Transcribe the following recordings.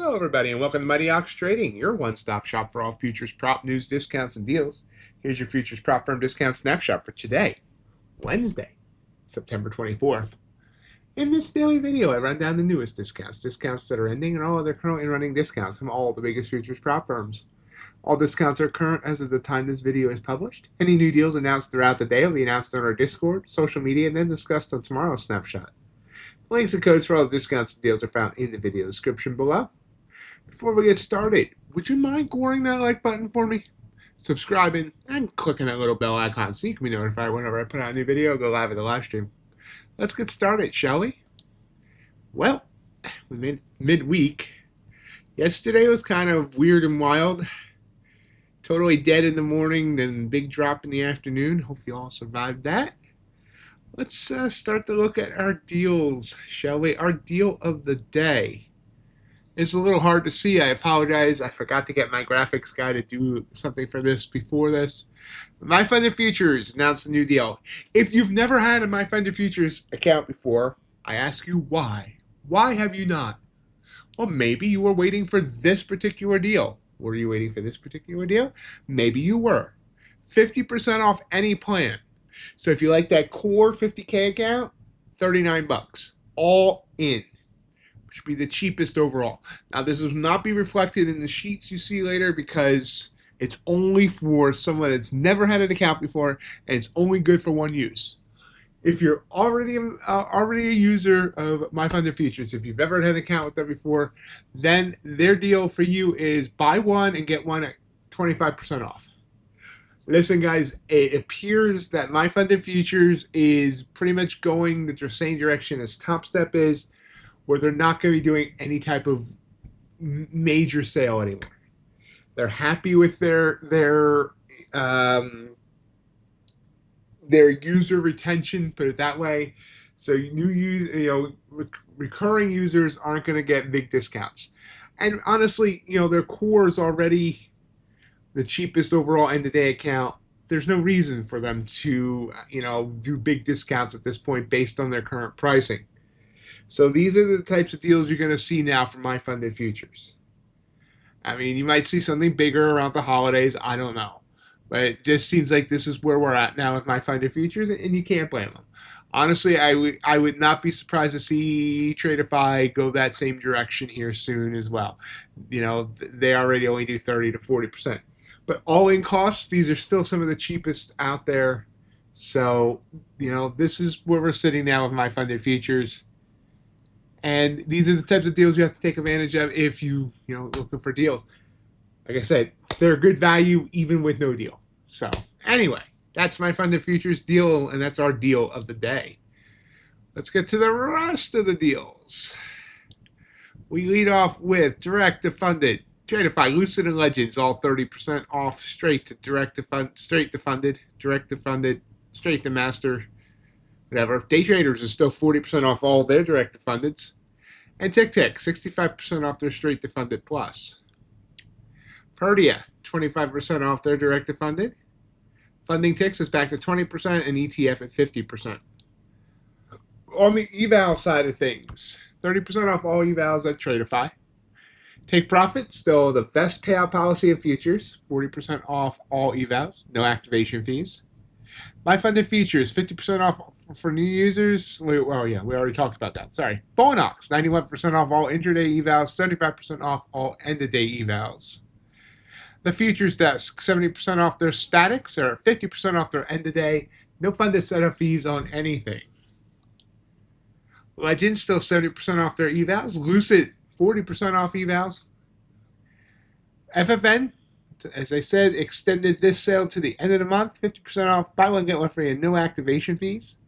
Hello, everybody, and welcome to Mightyox Trading, your one-stop shop for all futures prop news, discounts, and deals. Here's your futures Propfirm discount snapshot for today, Wednesday, September 24th. In this daily video, I run down the newest discounts that are ending, and all other currently running discounts from all the biggest futures prop firms. All discounts are current as of the time this video is published. Any new deals announced throughout the day will be announced on our Discord, social media, and then discussed on tomorrow's snapshot. Links and codes for all the discounts and deals are found in the video description below. Before we get started, would you mind goring that like button for me? Subscribing and clicking that little bell icon so you can be notified whenever I put out a new video or go live at the live stream. Let's get started, shall we? Well, we made midweek. Yesterday was kind of weird and wild. Totally dead in the morning, then big drop in the afternoon. Hope you all survived that. Let's start to look at our deals, shall we? Our deal of the day. It's a little hard to see. I apologize. I forgot to get my graphics guy to do something for this before this. My Funded Futures announced a new deal. If you've never had a My Funded Futures account before, I ask you why. Why have you not? Well, maybe you were waiting for this particular deal. Were you waiting for this particular deal? Maybe you were. 50% off any plan. So if you like that core 50K account, $39. All in. Which would be the cheapest overall. Now, this will not be reflected in the sheets you see later because it's only for someone that's never had an account before, and it's only good for one use. If you're already a user of My Funded Futures, if you've ever had an account with them before, then their deal for you is buy one and get one at 25% off. Listen, guys, it appears that My Funded Futures is pretty much going the same direction as Top Step is, where they're not going to be doing any type of major sale anymore. They're happy with their user retention, put it that way. So recurring users aren't going to get big discounts. And honestly, their core is already the cheapest overall end-of-day account. There's no reason for them to do big discounts at this point based on their current pricing. So these are the types of deals you're going to see now from My Funded Futures. I mean, you might see something bigger around the holidays. I don't know. But it just seems like this is where we're at now with My Funded Futures, and you can't blame them. Honestly, I would not be surprised to see Tradeify go that same direction here soon as well. They already only do 30 to 40%. But all in costs, these are still some of the cheapest out there. So, this is where we're sitting now with My Funded Futures. And these are the types of deals you have to take advantage of if you looking for deals. Like I said, they're a good value even with no deal. So anyway, that's My Funded Futures deal, and that's our deal of the day. Let's get to the rest of the deals. We lead off with direct to funded. Tradeify, Lucid, and Legends all 30% off, straight to funded, straight to master. Whatever. Day traders is still 40% off all their direct to fundeds. And TickTick, 65% off their straight to funded plus. Perdia, 25% off their direct to funded. Funding Ticks is back to 20% and ETF at 50%. On the eval side of things, 30% off all evals at Tradeify. Take Profit, still the best payout policy of futures, 40% off all evals, no activation fees. My Funded Futures, 50% off for new users. Well, yeah, we already talked about that. Sorry. Bonox, 91% off all intraday evals, 75% off all end-of-day evals. The Futures Desk, 70% off their statics, or 50% off their end-of-day. No funded setup fees on anything. Legends, still 70% off their evals. Lucid, 40% off evals. FFN, as I said, extended this sale to the end of the month. 50% off, buy one, get one free, and no activation fees.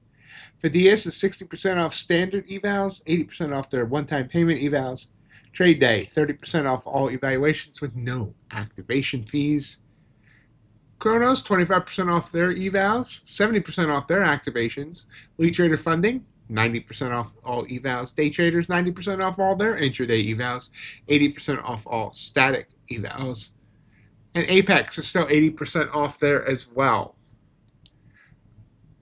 Fidias is 60% off standard evals, 80% off their one-time payment evals. Trade Day, 30% off all evaluations with no activation fees. Chronos, 25% off their evals, 70% off their activations. Lead Trader Funding, 90% off all evals. Day Traders, 90% off all their intraday evals, 80% off all static evals. And Apex is still 80% off there as well.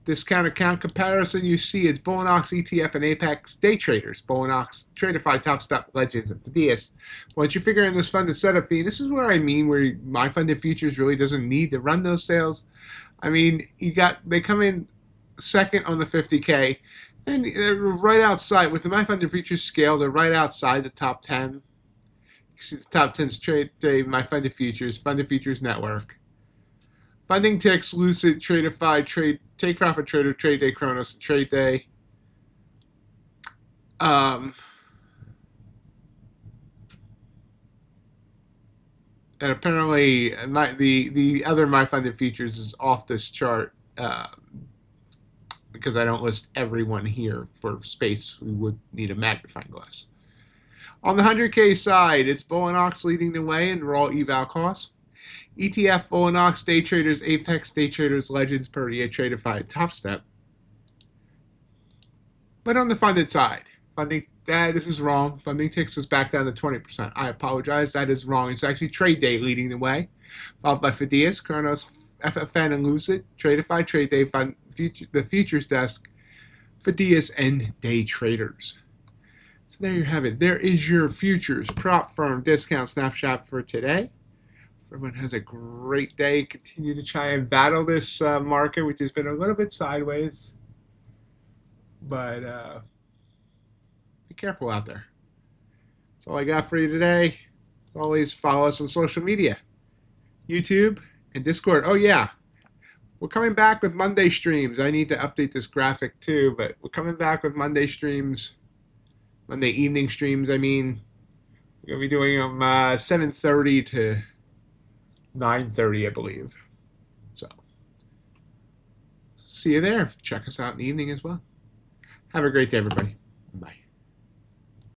discount account comparison, you see it's Bullinox, ETF, and Apex day traders. Bullinox, Tradeify, Top Step, Legends, and Fidias. Once you figure in this funded setup fee, this is where I mean where my funded futures really doesn't need to run those sales. I mean, they come in second on the 50K, and they're right outside with the my funded futures scale. They're right outside the top 10. You see the top 10's trade day, my funded futures network. Funding ticks, Lucid, Tradeify, Take Profit Trader, Trade Day, Kronos, and Trade Day. And apparently, the other my funded futures is off this chart because I don't list everyone here for space. We would need a magnifying glass. On the 100K side, it's Bullinox leading the way in raw eval costs. ETF, Bullinox, day traders, Apex, day traders, Legends, Perdia, Tradeify, Top Step. But on the funded side, this is wrong. Funding ticks us back down to 20%. I apologize. That is wrong. It's actually Trade Day leading the way, followed by Fidias, Kronos, FFN, and Lucid. Tradeify, Trade Day, the Futures Desk, Fidias, and day traders. So there you have it. There is your futures Propfirm discount snapshot for today. Everyone has a great day. Continue to try and battle this market, which has been a little bit sideways. But be careful out there. That's all I got for you today. As always, follow us on social media, YouTube and Discord. Oh, yeah. We're coming back with Monday streams. I need to update this graphic too, but we're coming back with Monday streams. Monday evening streams, I mean. We're going to be doing them 7:30 to 9:30, I believe. So, see you there. Check us out in the evening as well. Have a great day, everybody. Bye.